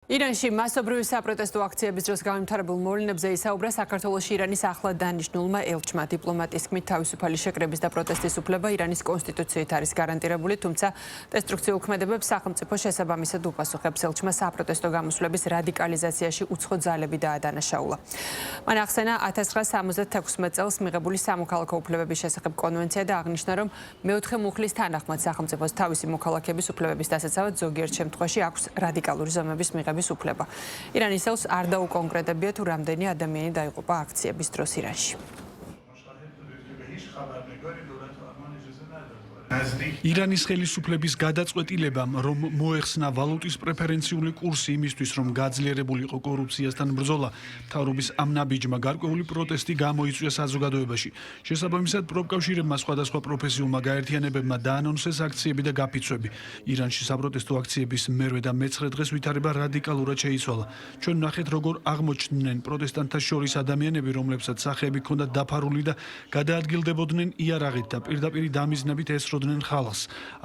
ირანში მასობრივი საპროტესტო აქციების დროს გამიმთავრებულ მოვლენებზე ისაუბრა საქართველოში ირანის ახლად დანიშნულმა ელჩმა. დიპლომატის თქმით, თავისუფალი შეკრების და პროტესტის უფლება ირანის კონსტიტუციით არის გარანტირებული, თუმცა დესტრუქციულ ქმედებებს სახელმწიფო შესაბამისად უპასუხებს. ელჩმა საპროტესტო გამოსვლების რადიკალიზაციაში უცხო ძალები დაადანაშაულა. მან ახსენა 1976 წელს მიღებული სამოქალაქო უფლებების შესახებ კონვენცია და აღნიშნა, რომ მეოთხე მუხლის თანახმად სახელმწიფოს თავისი მოქალაქეების უფლებების დასაცავად ზოგიერთ შემთხვევაში აქვს რადიკალური ზომების მიღება. უფლება. ირანის ელჩს არ დაუკონკრეტებია თუ რამდენი ადამიანი დაიღუპა აქციების დროს ირანში. ირანის ხელისუფლების გადაწყვეტილებამ, რომ მოეხსნა ვალუტის პრეფერენციული კურსი იმისთვის, რომ გაძლიერებულიყო კორუფციასთან ბრძოლა, მთავრობის ამ ნაბიჯმა გარკვეული პროტესტი გამოიწვია საზოგადოებაში. შესაბამისად, პროფკავშირებმა სხვადასხვა პროფესიულმა გაერთიანებებმა დაანონსეს აქციები და გაფიცვები. ირანში საპროტესტო აქციების მერვე და მეცხრე დღეს ვითარება რადიკალურად შეიცვალა. ჩვენ ვნახეთ, როგორ აღმოჩნდნენ პროტესტანტთა შორის ადამიანები, რომლებსაც სახეები ჰქონდათ დაფარული და გადაადგილდებოდნენ იარაღით და პირდაპირ დამიზნებით ესროდნენ ხალხს.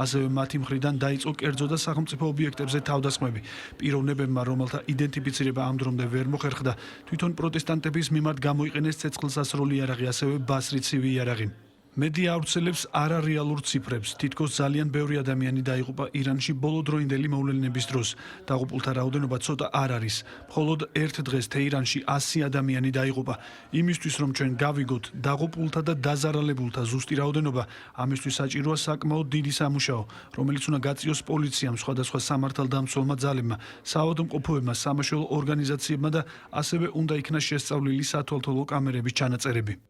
ასევე მათი მხრიდან დაიწყო კერძო და სახელმწიფო ობიექტებზე თავდასხმები. პიროვნებებმა, რომელთა იდენტიფიცირება ამ დრომდე ვერ მოხერხდა, თვითონ პროტესტანტების მიმართ გამოიყენეს ცეცხლსასროლი იარაღი, ასევე ბასრი ცივი იარაღი. მედია ავრცელებს არარეალურ ციფრებს. თითქოს ძალიან ბევრი ადამიანი დაიღუპა ირანში ბოლოდროინდელი მოვლენების დროს. დაღუპულთა რაოდენობა ცოტა არ არის. მხოლოდ ერთ დღეს თეირანში 100 ადამიანი დაიღუპა. იმისთვის, რომ ჩვენ გავიგოთ დაღუპულთა და დაზარალებულთა ზუსტი რაოდენობა, ამისთვის საჭიროა საკმაოდ დიდი სამუშაო, რომელიც უნდა გაწიოს პოლიციამ, სხვადასხვა სამართალდამცველმა ძალებმა, საავადმყოფოებმა, სამაშველო ორგანიზაციებმა და ასევე უნდა იქნას შესწავლილი სათვალთვალო კამერების ჩანაწერები.